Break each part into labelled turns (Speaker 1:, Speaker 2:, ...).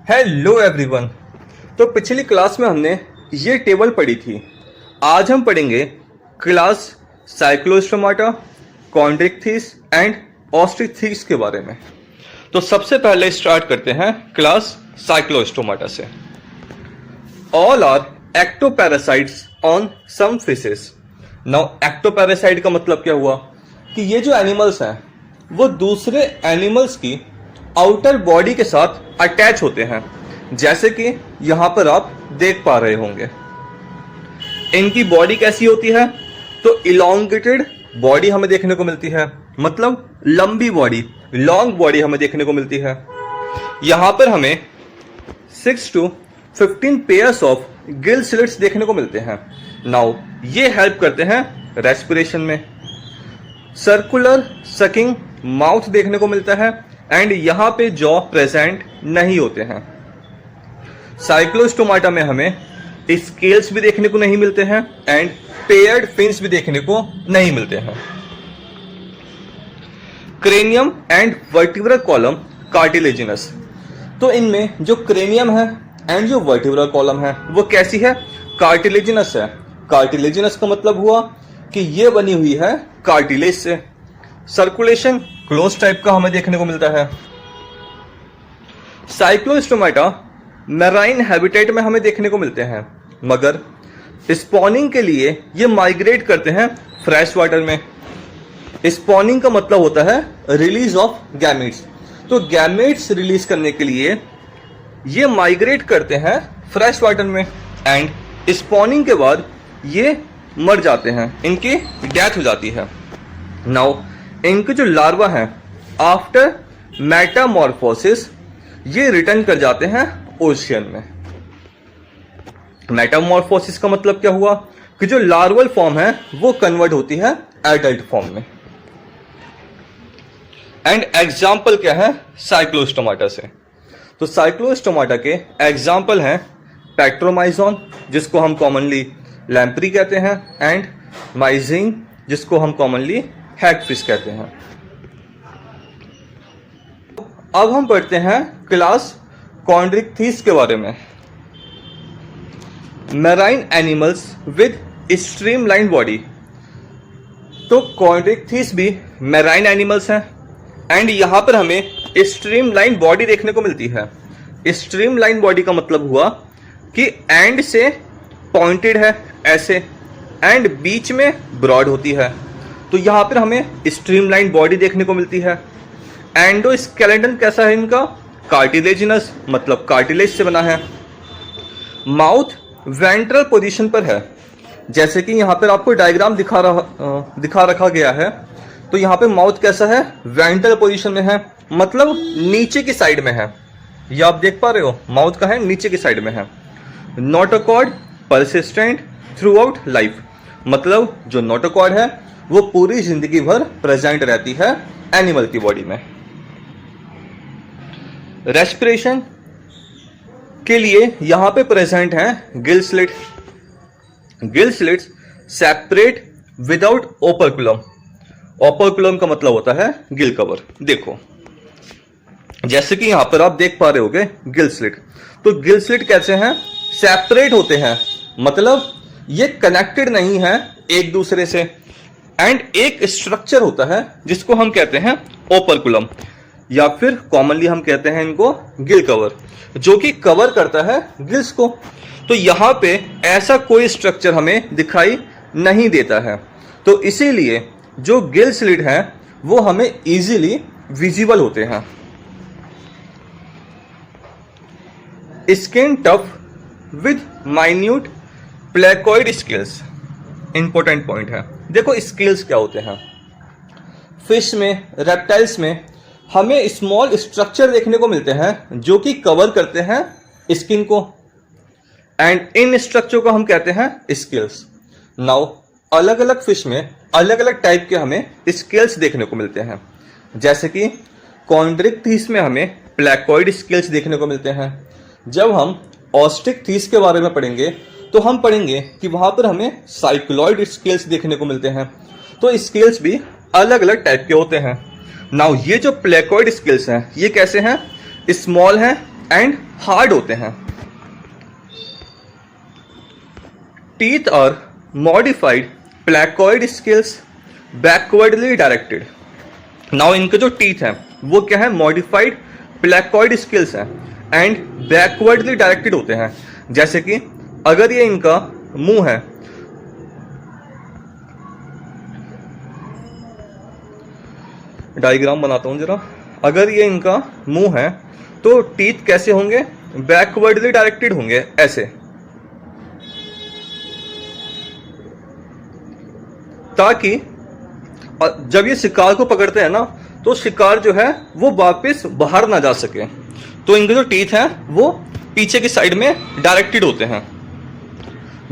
Speaker 1: Hello everyone. तो पिछली class में हमने ये टेबल पढ़ी थी। आज हम पढ़ेंगे class cyclostomata, chondrichthyes and osteichthyes के बारे में। तो सबसे पहले स्टार्ट करते हैं क्लास साइक्लोस्टोमाटा से। All are ectoparasites on some fishes. Now ectoparasite का मतलब क्या हुआ कि ये जो एनिमल्स हैं वो दूसरे एनिमल्स की आउटर बॉडी के साथ अटैच होते हैं, जैसे कि यहां पर आप देख पा रहे होंगे। इनकी बॉडी कैसी होती है? तो इलोंगेटेड बॉडी हमें देखने को मिलती है, मतलब लंबी बॉडी, लॉन्ग बॉडी हमें देखने को मिलती है। यहां पर हमें 6 to 15 pairs of gill slits देखने को मिलते हैं। नाउ ये हेल्प करते हैं रेस्पिरेशन में। सर्कुलर सकिंग माउथ देखने को मिलता है एंड यहां पे जॉ प्रेजेंट नहीं होते हैं। साइक्लोस्टोमाटा में हमें स्केल्स भी देखने को नहीं मिलते हैं एंड पेयर्ड फिन्स भी देखने को नहीं मिलते हैं। Cranium and vertebral column cartilaginous. तो इनमें जो क्रेनियम है एंड जो वर्टिब्रल कॉलम है वो कैसी है? कार्टिलेजिनस है। कार्टिलेजिनस का मतलब हुआ कि ये बनी हुई है कार्टिलेज से। सर्कुलेशन क्लोज टाइप का हमें देखने को मिलता है। साइक्लोस्टोमाटा मैराइन हैबिटेट में हमें देखने को मिलते हैं, मगर स्पॉनिंग के लिए ये माइग्रेट करते हैं फ्रेश वाटर में। स्पॉनिंग का मतलब होता है रिलीज ऑफ गैमेट्स। तो गैमेट्स रिलीज करने के लिए ये माइग्रेट करते हैं फ्रेश वाटर में एंड स्पॉनिंग के बाद ये मर जाते हैं, इनकी डेथ हो जाती है। नाउ इनके जो लार्वा हैं आफ्टर मेटामॉर्फोसिस ये रिटर्न कर जाते हैं ओशियन में। मेटामॉर्फोसिस का मतलब क्या हुआ कि जो लार्वल फॉर्म है वो कन्वर्ट होती है एडल्ट फॉर्म में। एंड एग्जाम्पल क्या है साइक्लोस्टोमाटा से? तो साइक्लोस्टोमाटा के एग्जाम्पल हैं पैट्रोमाइजोन, जिसको हम कॉमनली लैम्प्री कहते हैं, एंड माइजिंग, जिसको हम कॉमनली हैगफिश कहते हैं। अब हम पढ़ते हैं क्लास कॉन्ड्रिक्थिस के बारे में। Marine animals with streamline body. तो कॉन्ड्रिक्थिस भी मैराइन एनिमल्स हैं एंड यहां पर हमें स्ट्रीमलाइन बॉडी देखने को मिलती है। स्ट्रीमलाइन बॉडी का मतलब हुआ कि एंड से पॉइंटेड है ऐसे एंड बीच में ब्रॉड होती है। तो यहां पर हमें स्ट्रीमलाइन बॉडी देखने को मिलती है। एंडोस्केलेटन कैसा है इनका? कार्टिलेजिनस, मतलब कार्टिलेज से बना है। माउथ वेंट्रल पोजीशन पर है, जैसे कि यहां पर आपको डायग्राम दिखा रखा गया है। तो यहां पे माउथ कैसा है? वेंट्रल पोजीशन में है, मतलब नीचे की साइड में है। ये आप देख पा रहे हो, माउथ का है नीचे की साइड में है। Notochord persistent through out life, मतलब जो नोटोकॉर्ड है वो पूरी जिंदगी भर प्रेजेंट रहती है एनिमल की बॉडी में। रेस्पिरेशन के लिए यहां पे प्रेजेंट है gill slit. Gill slits separate without operculum. Operculum का मतलब होता है गिल कवर। देखो जैसे कि यहां पर आप देख पा रहे होगे गिल स्लिट। तो गिल स्लिट कैसे हैं? सेपरेट होते हैं, मतलब ये कनेक्टेड नहीं है एक दूसरे से। एंड एक स्ट्रक्चर होता है जिसको हम कहते हैं ओपर्कुलम, या फिर कॉमनली हम कहते हैं इनको गिल कवर, जो कि कवर करता है गिल्स को। तो यहां पे ऐसा कोई स्ट्रक्चर हमें दिखाई नहीं देता है, तो इसीलिए जो गिल स्लिट है वो हमें इजीली विजिबल होते हैं। Skin tough with minute placoid scales. Important point है। देखो स्केल्स क्या होते हैं? फिश में, रेप्टाइल्स में हमें स्मॉल स्ट्रक्चर देखने को मिलते हैं जो कि कवर करते हैं स्किन को, एंड इन स्ट्रक्चर को हम कहते हैं स्केल्स। नाउ अलग अलग फिश में अलग अलग टाइप के हमें स्केल्स देखने को मिलते हैं, जैसे कि कॉन्ड्रिक्थिस में हमें प्लेकोइड स्केल्स देखने को मिलते हैं। जब हम ऑस्ट्रिक्थिस के बारे में पढ़ेंगे तो हम पढ़ेंगे कि वहां पर हमें साइक्लॉइड स्केल्स देखने को मिलते हैं। तो स्केल्स भी अलग अलग टाइप के होते हैं। नाउ ये जो प्लेकोइड स्केल्स हैं ये कैसे हैं? स्मॉल हैं एंड हार्ड होते हैं। Teeth are modified placoid scales backwardly directed. Now इनके जो टीथ हैं वो क्या है, मॉडिफाइड प्लेकोइड स्केल्स हैं एंड बैकवर्डली डायरेक्टेड होते हैं। जैसे कि अगर ये इनका मुंह है, डायग्राम बनाता हूं जरा। अगर ये इनका मुंह है तो टीथ कैसे होंगे, बैकवर्डली डायरेक्टेड होंगे ऐसे, ताकि जब ये शिकार को पकड़ते हैं ना तो शिकार जो है वो वापस बाहर ना जा सके। तो इनके जो टीथ हैं वो पीछे की साइड में डायरेक्टेड होते हैं।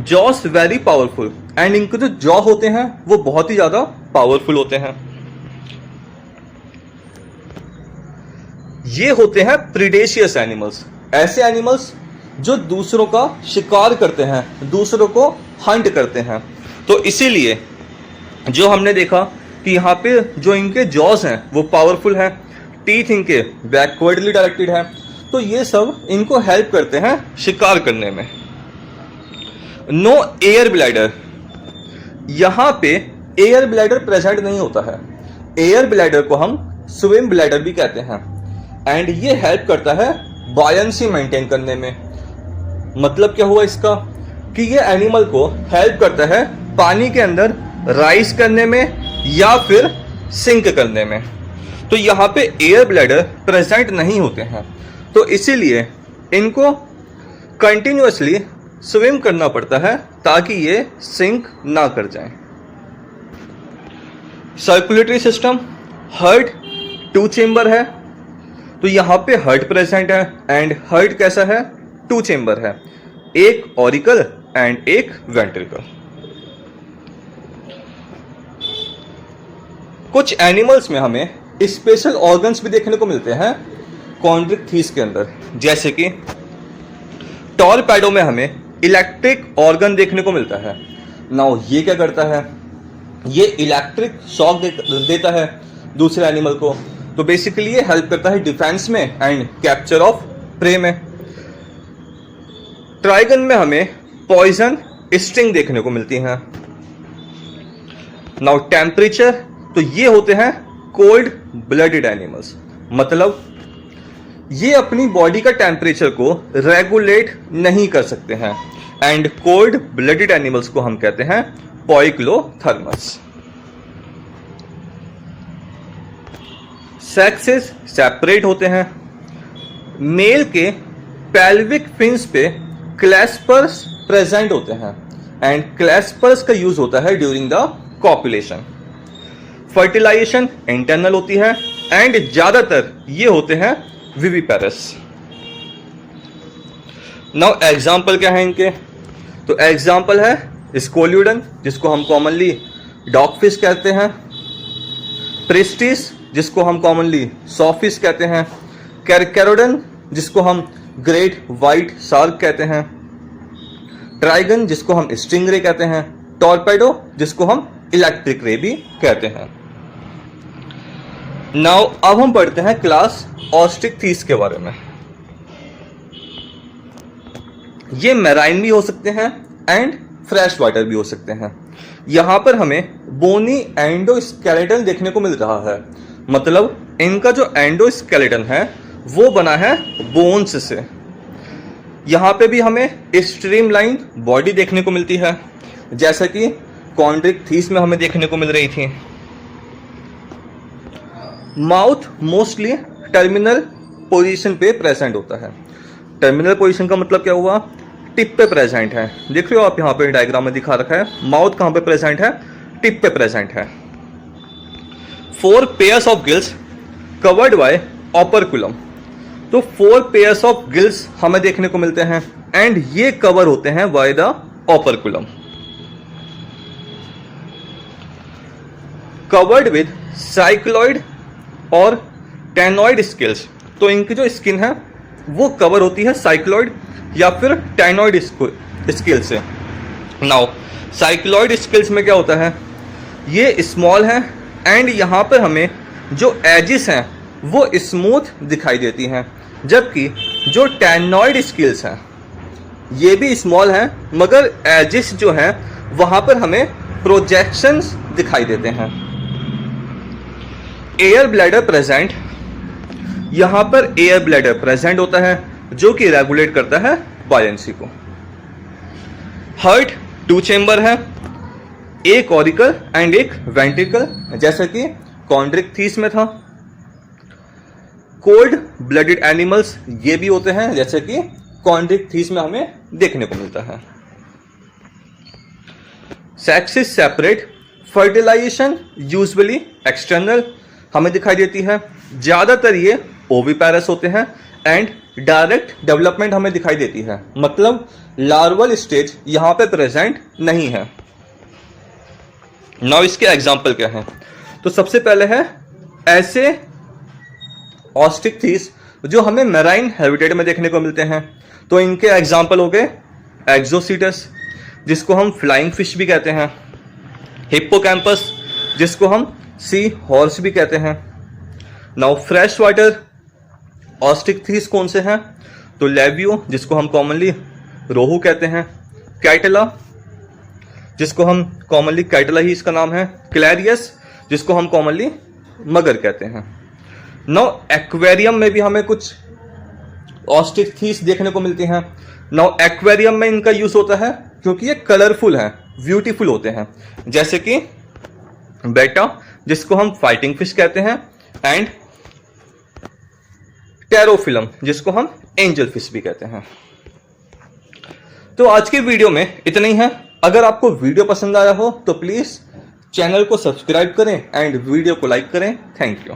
Speaker 1: जॉस वेरी पावरफुल एंड इनके जो जॉ होते हैं वो बहुत ही ज्यादा पावरफुल होते हैं। ये होते हैं प्रीडेशियस एनिमल्स, ऐसे एनिमल्स जो दूसरों का शिकार करते हैं, दूसरों को हंट करते हैं। तो इसीलिए जो हमने देखा कि यहाँ पे जो इनके जॉज हैं वो पावरफुल हैं, टीथ इनके बैकवर्डली डायरेक्टेड हैं, तो ये सब इनको हेल्प करते हैं शिकार करने में। नो एयर ब्लैडर, यहाँ पे एयर ब्लैडर प्रेजेंट नहीं होता है। एयर ब्लैडर को हम स्विम ब्लैडर भी कहते हैं एंड ये हेल्प करता है बायंसी मेंटेन करने में। मतलब क्या हुआ इसका, कि ये एनिमल को हेल्प करता है पानी के अंदर राइज करने में या फिर सिंक करने में। तो यहाँ पे एयर ब्लैडर प्रेजेंट नहीं होते हैं, तो इसीलिए इनको कंटिन्यूअसली स्विम करना पड़ता है ताकि ये सिंक ना कर जाएं। सर्कुलेटरी सिस्टम, हार्ट 2 चेंबर है, तो यहाँ पे हार्ट प्रेजेंट है एंड हार्ट कैसा है, 2 चेंबर है, एक ऑरिकल एंड एक वेंट्रिकल। कुछ एनिमल्स में हमें स्पेशल ऑर्गन्स भी देखने को मिलते हैं कॉन्ड्रिक्थिस के अंदर, जैसे कि टॉरपेडो में हमें इलेक्ट्रिक ऑर्गन देखने को मिलता है। नाउ ये क्या करता है, ये इलेक्ट्रिक शॉक देता है दूसरे एनिमल को, तो बेसिकली ये हेल्प करता है डिफेंस में एंड कैप्चर ऑफ प्रे में। ट्राइगन में हमें पॉइजन स्टिंग देखने को मिलती है। नाउ टेम्परेचर, तो ये होते हैं कोल्ड ब्लडेड एनिमल्स, मतलब ये अपनी बॉडी का टेम्परेचर को रेगुलेट नहीं कर सकते हैं एंड कोल्ड ब्लडेड एनिमल्स को हम कहते हैं पॉइक्लोथर्मस। सेक्सेस सेपरेट होते हैं। मेल के पेल्विक फिन्स पे क्लैस्पर्स प्रेजेंट होते हैं एंड क्लैस्पर्स का यूज होता है during the copulation. Fertilisation internal होती है एंड ज्यादातर ये होते हैं विविपेरस। नाउ एग्जाम्पल क्या है इनके, तो एग्जाम्पल है स्कोल्यूडन जिसको हम कॉमनली डॉगफिश कहते हैं, प्रिस्टिस जिसको हम कॉमनली सॉफिश कहते हैं, कैरोडन जिसको हम ग्रेट व्हाइट शार्क कहते हैं, ट्राइगन जिसको हम स्टिंगरे कहते हैं, टॉरपेडो जिसको हम इलेक्ट्रिक रे भी कहते हैं। नाउ अब हम पढ़ते हैं क्लास ऑस्ट्रिक्थिस के बारे में। ये मैराइन भी हो सकते हैं एंड फ्रेश वाटर भी हो सकते हैं। यहां पर हमें बोनी एंडोस्केलेटन देखने को मिल रहा है, मतलब इनका जो एंडोस्केलेटन है वो बना है बोन्स से। यहां पे भी हमें स्ट्रीमलाइन बॉडी देखने को मिलती है, जैसा कि कॉन्ड्रिक्थिस में हमें देखने को मिल रही थी। माउथ मोस्टली टर्मिनल पोजीशन पे प्रेजेंट होता है। टर्मिनल पोजीशन का मतलब क्या हुआ, टिप पे प्रेजेंट है। देख रहे हो आप यहाँ पे डायग्राम में दिखा रखा है, माउथ कहाँ पे प्रेजेंट है, टिप पे प्रेजेंट है। 4 pairs of gills covered by operculum, तो 4 पेयर्स ऑफ गिल्स हमें देखने को मिलते हैं एंड ये कवर होते हैं by the operculum. Covered with cycloid और टेनॉइड स्केल्स, तो इनकी जो स्किन है वो कवर होती है साइक्लॉइड या फिर टेनॉइड स्केल से। नाउ साइक्लॉइड स्केल्स में क्या होता है, ये स्मॉल है एंड यहाँ पर हमें जो एजिस हैं वो स्मूथ दिखाई देती हैं, जबकि जो टेनॉइड स्केल्स हैं ये भी स्मॉल हैं, मगर एजेस जो हैं वहां पर हमें प्रोजेक्शंस दिखाई देते हैं। एयर ब्लैडर प्रेजेंट, यहां पर एयर ब्लैडर प्रेजेंट होता है जो कि रेगुलेट करता है बायंसी को। हार्ट 2 चेंबर है, एक ऑरिकल एंड एक वेंट्रिकल, जैसा कि कॉन्ड्रिक्थिस में था। कोल्ड ब्लडेड एनिमल्स ये भी होते हैं, जैसे कि कॉन्ड्रिक्थिस में हमें देखने को मिलता है। Sexes separate, fertilisation usually external हमें दिखाई देती है, ज्यादातर ये ओविपेरस होते हैं एंड डायरेक्ट डेवलपमेंट हमें दिखाई देती है, मतलब लार्वल स्टेज यहां पे प्रेजेंट नहीं है। नाउ इसके एग्जाम्पल क्या हैं? तो सबसे पहले है ऐसे ऑस्ट्रिक्थिस जो हमें मैराइन हैबिटेट में देखने को मिलते हैं। तो इनके एग्जाम्पल हो गए एक्सोसीटस जिसको हम फ्लाइंग फिश भी कहते हैं, हिप्पोकैम्पस जिसको हम सी हॉर्स भी कहते हैं। नाउ फ्रेश वाटर ऑस्ट्रिक्थिस कौन से हैं? तो लेवियो जिसको हम कॉमनली रोहू कहते हैं, कैटला जिसको हम कॉमनली कैटला ही इसका नाम है, क्लैरियस जिसको हम कॉमनली मगर कहते हैं। नाउ एक्वेरियम में भी हमें कुछ ऑस्ट्रिक्थिस देखने को मिलती हैं। नाउ एक्वेरियम में इनका यूज होता है क्योंकि ये कलरफुल हैं, ब्यूटीफुल होते हैं, जैसे कि बेटा जिसको हम फाइटिंग फिश कहते हैं एंड टेरोफिलम जिसको हम एंजल फिश भी कहते हैं। तो आज की वीडियो में इतना ही है। अगर आपको वीडियो पसंद आया हो तो प्लीज चैनल को सब्सक्राइब करें एंड वीडियो को लाइक करें। Thank you.